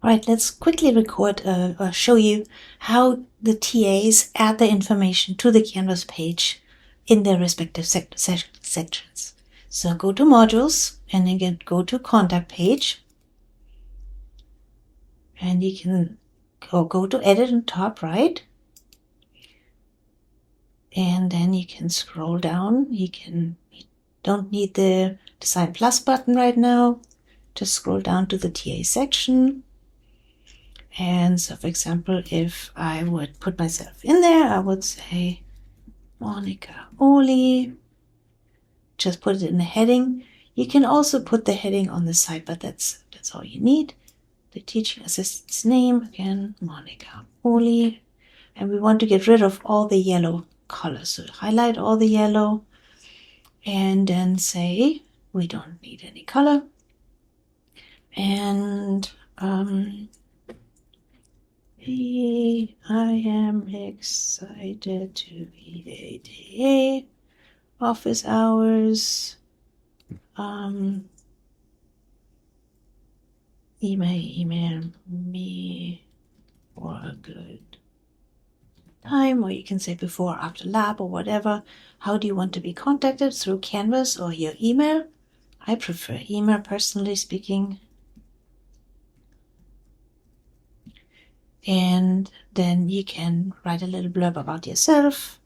Right, let's quickly record or show you how the TAs add the information to the Canvas page in their respective sections. So go to Modules and again go to Contact Page. And you can go to Edit on top right. And then you can scroll down. You don't need the Design Plus button right now. Just scroll down to the TA section. And so, for example, if I would put myself in there, I would say Monika Oli. Just put it in the heading. You can also put the heading on the side, but that's all you need. The teaching assistant's name, again, Monika Oli. And we want to get rid of all the yellow colors. So highlight all the yellow and then say we don't need any color. And I am excited to be a TA. Office hours. Email me for a good time, or you can say before or after lab or whatever. How do you want to be contacted? Through Canvas or your email? I prefer email, personally speaking. And then you can write a little blurb about yourself.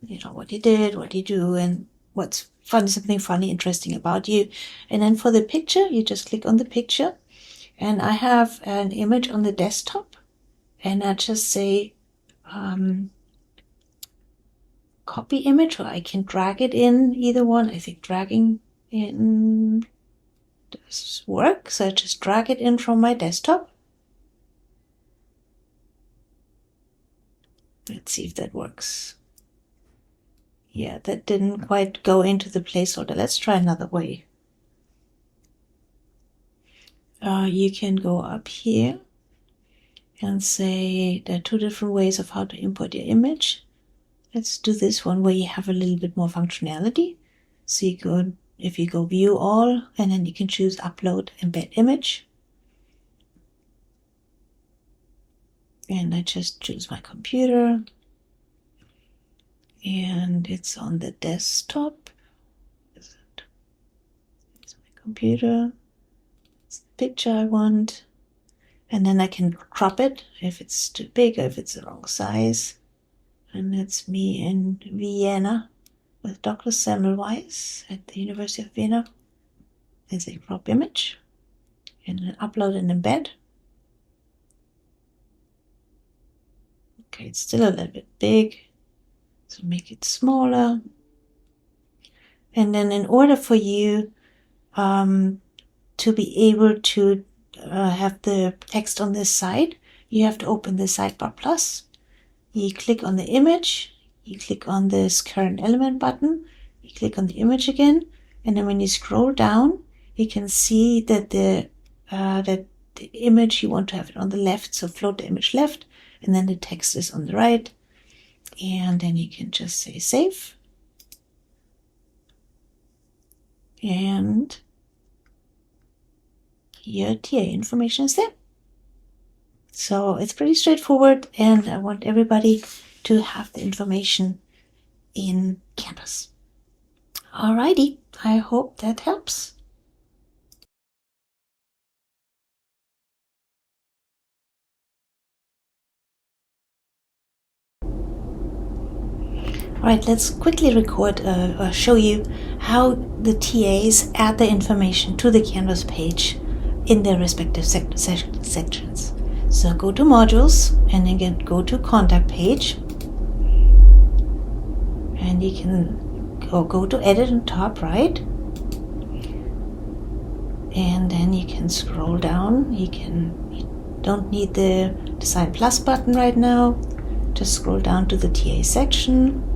You know, what you did, what you do, and what's fun, something funny, interesting about you. And then for the picture, you just click on the picture. And I have an image on the desktop. And I just say copy image, or I can drag it in, either one. I think dragging in does work. So I just drag it in from my desktop. Let's see if that works. Yeah, that didn't quite go into the placeholder. Let's try another way. You can go up here and say there are two different ways of how to import your image. Let's do this one where you have a little bit more functionality. So if you go view all, and then you can choose upload embed image. And I just choose my computer. And it's on the desktop. It's my computer. It's the picture I want. And then I can crop it if it's too big or if it's the wrong size. And that's me in Vienna with Dr. Semmelweis at the University of Vienna. There's a crop image. And then upload and embed. Okay, it's still a little bit big. So make it smaller. And then in order for you to be able to have the text on this side, you have to open the sidebar plus. You click on the image, you click on this current element button, you click on the image again, and then when you scroll down, you can see that the image, you want to have it on the left, so float the image left, and then the text is on the right. And then you can just say save. And your TA information is there. So it's pretty straightforward, and I want everybody to have the information in Canvas. Alrighty, I hope that helps. Alright, let's quickly record or show you how the TAs add the information to the Canvas page in their respective sections. So go to Modules and again go to Contact Page. And you can go to Edit on top right. And then you can scroll down. You don't need the Design Plus button right now. Just scroll down to the TA section.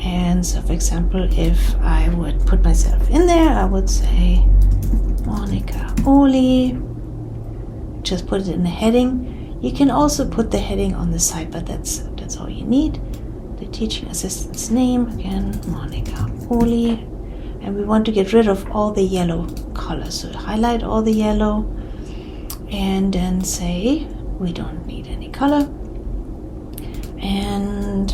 And so, for example, if I would put myself in there, I would say Monika Oli. Just put it in the heading. You can also put the heading on the side, but that's all you need. The teaching assistant's name, again, Monika Oli. And we want to get rid of all the yellow colors. So highlight all the yellow and then say we don't need any color, and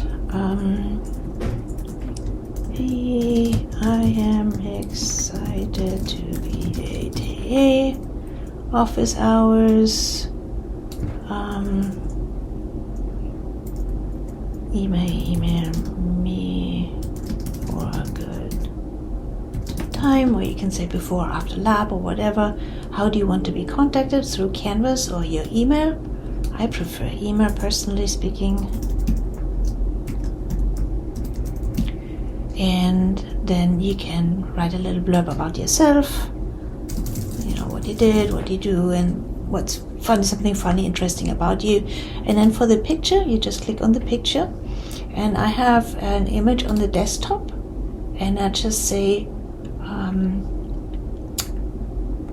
hey, I am excited to be a TA. Office hours, email me for a good time, or you can say before or after lab or whatever. How do you want to be contacted? Through Canvas or your email? I prefer email, personally speaking. And then you can write a little blurb about yourself, what you did, what you do, and what's funny, something funny, interesting about you. And then for the picture, you just click on the picture, and I have an image on the desktop, and I just say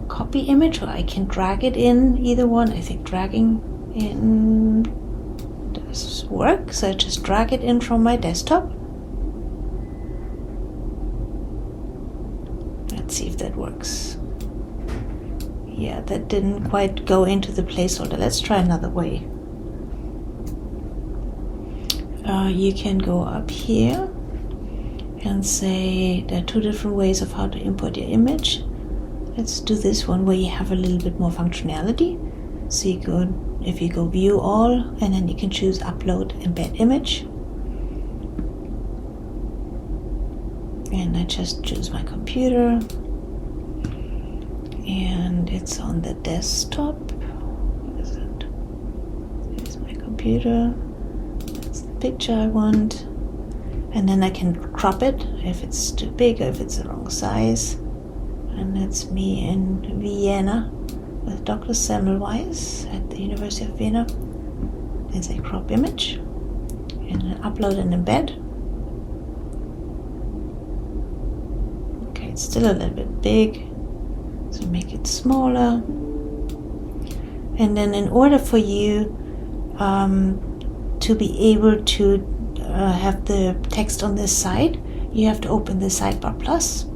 copy image, or I can drag it in, either one. I think dragging in does work, so I just drag it in from my desktop. Let's see if that works. Yeah, that didn't quite go into the placeholder. Let's try another way. You can go up here and say there are two different ways of how to import your image. Let's do this one where you have a little bit more functionality. So if you go view all, and then you can choose upload embed image. And I just choose my computer, and it's on the desktop. What is it? Here's my computer. That's the picture I want. And then I can crop it if it's too big or if it's the wrong size. And that's me in Vienna with Dr. Semmelweis at the University of Vienna. There's a crop image, and then upload and embed. Okay, it's still a little bit big, so make it smaller. And then in order for you to be able to have the text on this side, you have to open the sidebar plus.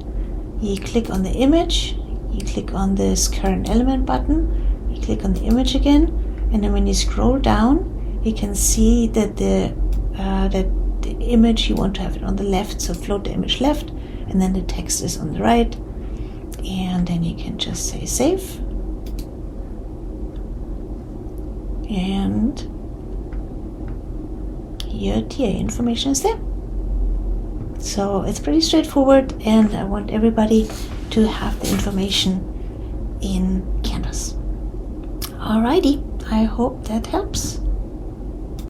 You click on the image, you click on this current element button, you click on the image again, and then when you scroll down, you can see that the image, you want to have it on the left, so float the image left, and then the text is on the right, and then you can just say save, and your TA information is there. So it's pretty straightforward, and I want everybody to have the information in Canvas. Alrighty, I hope that helps.